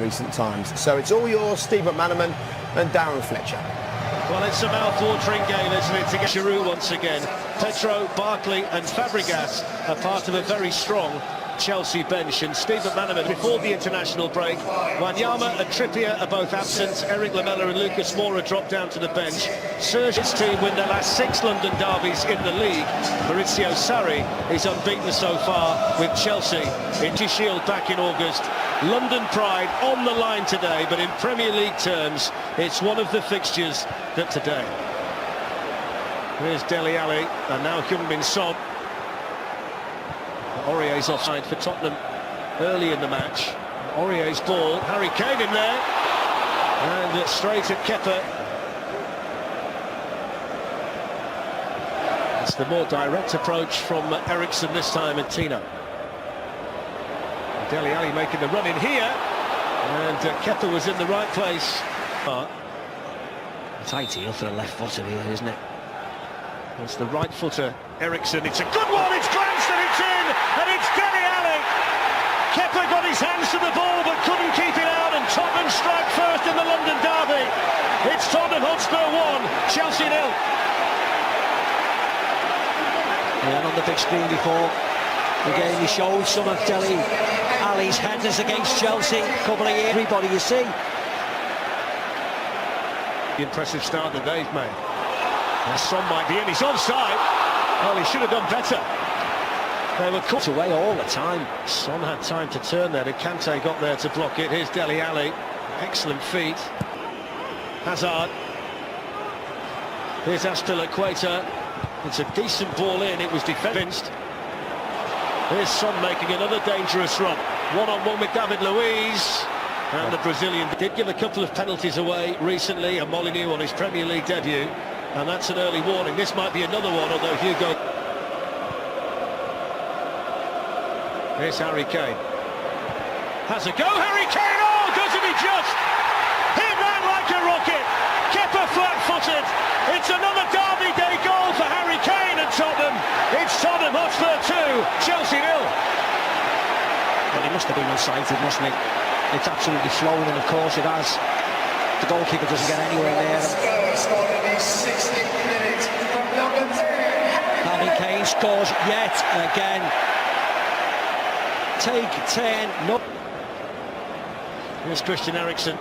recent times. So it's all yours, Steve McManaman and Darren Fletcher. Well, it's a mouth-watering game, isn't it, to get Giroud once again. Pedro, Barkley and Fabregas are part of a very strong Chelsea bench, and Steve McManaman before the international break. Wanyama and Trippier are both absent. Eric Lamela and Lucas Moura dropped down to the bench. Serge's team win their last 6 London derbies in the league. Maurizio Sarri is unbeaten so far with Chelsea in the Shield back in August. London pride on the line today, but in Premier League terms, it's one of the fixtures that today. Here's Dele Alli, and now Heung-min Son. Aurier's offside for Tottenham early in the match. Aurier's ball, Harry Kane in there, and straight at Kepa. It's the more direct approach from Eriksen this time at Tino. Dele Alli making the run in here, and Kepa was in the right place. It's ideal for the left footer here, isn't it? It's the right footer, Eriksen. It's a good one, it's glanced and it's in, and it's Dele Alli. Kepa got his hands to the ball but couldn't keep it out, and Tottenham strike first in the London derby. It's Tottenham Hotspur 1, Chelsea 0. Yeah, on the big screen before the game, he showed some of Dele Alli's headers against Chelsea a couple of years. Everybody you see. The impressive start that they've made. And Son might be in, he's offside. Well, he should have done better. They were cut away all the time. Son had time to turn there. Kante got there to block it. Here's Dele Alli. Excellent feet. Hazard. Here's Aspilicueta. It's a decent ball in. It was defended. Here's Son making another dangerous run. One-on-one with David Luiz. And the Brazilian did give a couple of penalties away recently, and Molineux on his Premier League debut. And that's an early warning. This might be another one, although Hugo... Here's Harry Kane. Has a go, Harry Kane! Oh, doesn't he just? He ran like a rocket. Kepa flat-footed. It's another Derby Day goal for Harry Kane and Tottenham. It's Tottenham Hotspur 2, Chelsea 0. Well, he must have been unsighted, mustn't he? It's absolutely flown, and of course it has. The goalkeeper doesn't get anywhere near him. Harry Kane scores yet again. Take 10. No. Here's Christian Eriksen.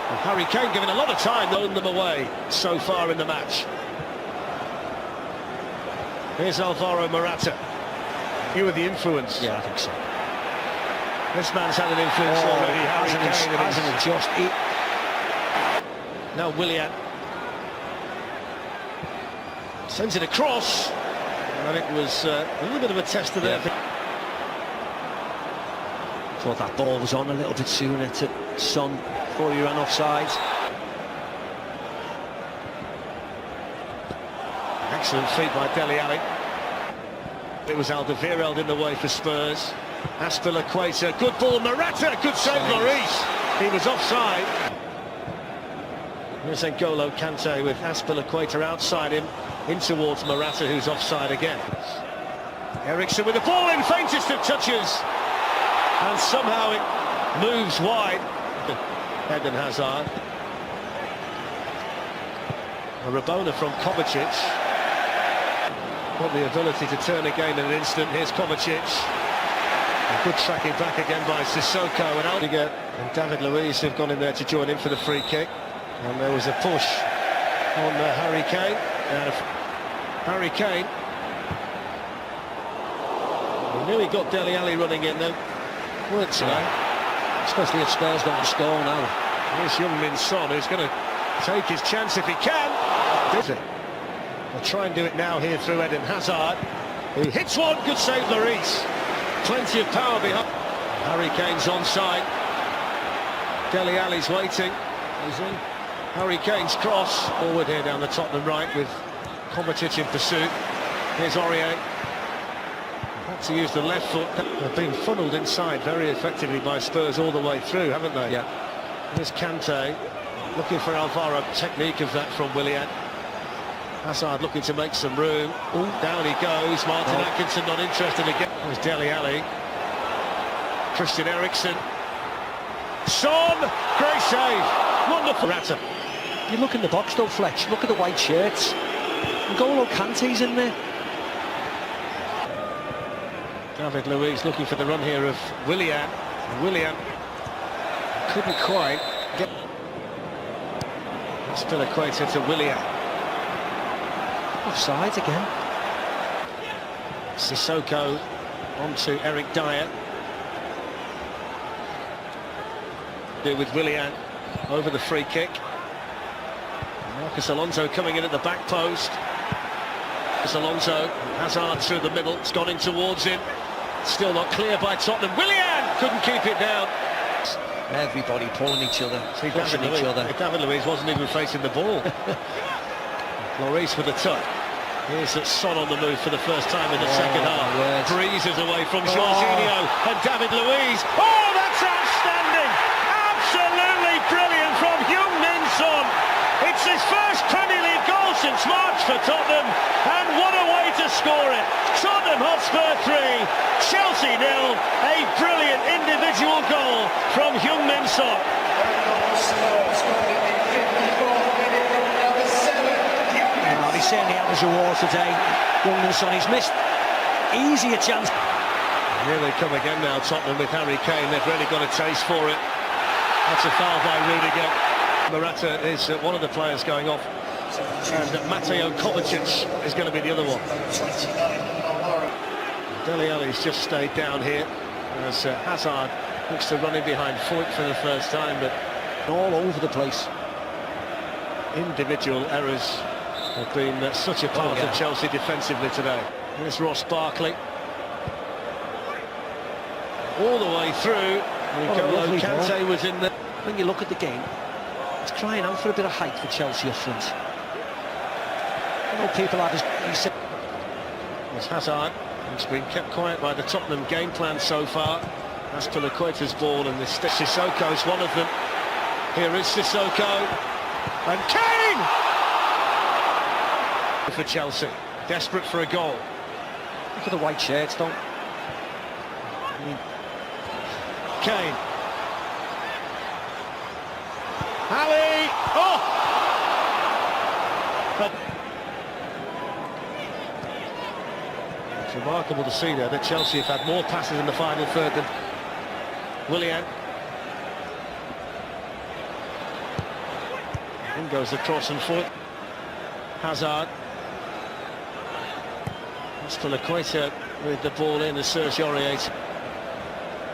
And Harry Kane giving a lot of time, throwing them away so far in the match. Here's Alvaro Morata. You were the influence. Yeah, I think so. This man's had an influence already. Hasn't just. Now Willian sends it across, and it was a little bit of a tester there. Thought that ball was on a little bit sooner to Son before he ran offside. Excellent feat by Dele Alli. It was Alderweireld in the way for Spurs. Aspilicueta, good ball, Morata, good save, Maurice. He was offside. Here's N'Golo Kante with Aspilicueta outside him, in towards Morata, who's offside again. Eriksen with the ball in, faintest of touches. And somehow it moves wide. Eden Hazard. A Rabona from Kovacic. Got the ability to turn a game in an instant. Here's Kovacic. A good tracking back again by Sissoko, and Aldiger and David Luiz have gone in there to join in for the free kick. And there was a push on Harry Kane. And Harry Kane. He knew he got Dele Alli running in though. Weren't today. Especially if Spurs don't score now. Here's Heung-min Son, who's going to take his chance if he can. Does it? They'll try and do it now here through Eden Hazard, who hits one. Good save, Lloris. Plenty of power behind. Harry Kane's onside. Dele Alli's waiting. Harry Kane's cross forward here down the Tottenham right with Kovacic in pursuit. Here's Aurier. Had to use the left foot. They've been funneled inside very effectively by Spurs all the way through, haven't they? Yeah. Here's Kante looking for Alvaro. Technique of that from Willian. Hazard looking to make some room. Ooh, down he goes. Martin Atkinson not interested again. There's Dele Alli. Christian Eriksen. Son, great save. Wonderful. Ratta. You look in the box though, Fletch, look at the white shirts. N'Golo Kante's in there. David Luiz looking for the run here of Willian. Willian couldn't quite get... Still equated to Willian. Offside again. Sissoko onto Eric Dyer. With Willian over the free kick. Marcus Alonso coming in at the back post. Marcus Alonso, Hazard through the middle, it's gone in towards him. Still not clear by Tottenham. Willian couldn't keep it down. Everybody pulling each other, pushing each other. David Luiz wasn't even facing the ball. Lloris with a tuck. Here's Son on the move for the first time in the second half. Breezes away from Jorginho and David Luiz. Oh, that's outstanding! Absolutely brilliant from Heung-min Son. It's his first Premier League goal since March for Tottenham, and what a way to score it. Tottenham Hotspur 3, Chelsea 0. A brilliant individual goal from Heung-min Son. He's certainly had his reward today. Heung-min Son, he's missed easier chance. Here they come again now, Tottenham, with Harry Kane. They've really got a taste for it. That's a foul by Rudiger. Morata is one of the players going off, and Mateo Kovacic is going to be the other one. Dele Alli's just stayed down here as Hazard looks to run in behind Foyt for the first time, but all over the place. Individual errors have been such a part of Chelsea defensively today. Here's Ross Barkley. All the way through. N'Golo Kante was in there. When you look at the game, it's crying out for a bit of height for Chelsea up front. I know people have his... There's Hazard. It's been kept quiet by the Tottenham game plan so far. That's Piliqueta's ball, and this Sissoko's one of them. Here is Sissoko. And Kane! For Chelsea, desperate for a goal. Look at the white shirts, don't... Kane. Ali! Oh! But it's remarkable to see there that Chelsea have had more passes in the final third than Willian. In goes the cross and foot. Hazard. Azpilicueta with the ball in as Serge Aurier.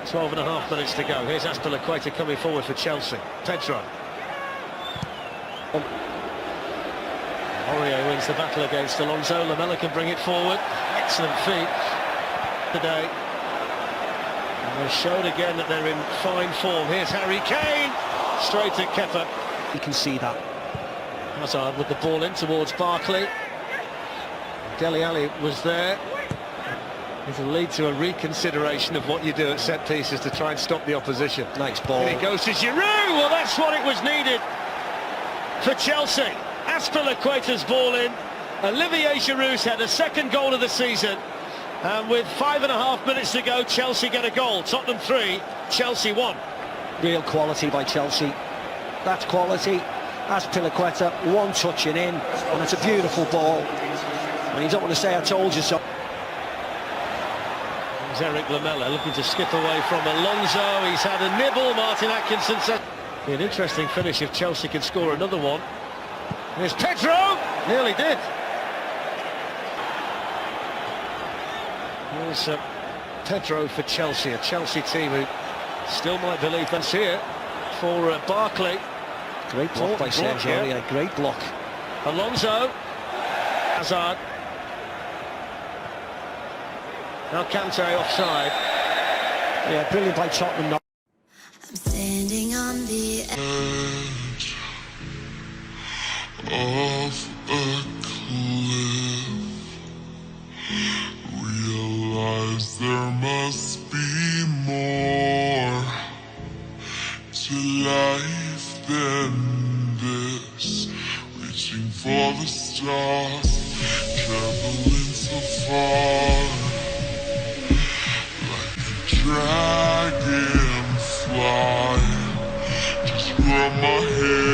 12.5 minutes to go. Here's Azpilicueta coming forward for Chelsea. Pedro. Aurier wins the battle against Alonso. Lamela can bring it forward. Excellent feet today. And they showed again that they're in fine form. Here's Harry Kane. Straight at Kepa. You can see that. Hazard with the ball in towards Barkley. Dele Alli was there. It'll lead to a reconsideration of what you do at set pieces to try and stop the opposition. Nice ball. And it goes to Giroud. Well, that's what it was needed for Chelsea. Azpilicueta's ball in. Olivier Giroud's had a second goal of the season. And with 5.5 minutes to go, Chelsea get a goal. Tottenham 3, Chelsea 1. Real quality by Chelsea. That's quality. Azpilicueta, one touching in, and it's a beautiful ball. And you don't want to say I told you so. There's Eric Lamela looking to skip away from Alonso. He's had a nibble. Martin Atkinson said... Be an interesting finish if Chelsea can score another one. Here's Pedro. Nearly did. Here's Pedro for Chelsea, a Chelsea team who still might believe that's here for Barkley. Great block by Serge Aurier, great block. Alonso. Hazard. Now Kante offside. Yeah, brilliant by Tottenham. I'm standing on the edge of a cliff. Realize there must be more to life than this. Reaching for the stars, traveling so far, like a dragon. grab my head.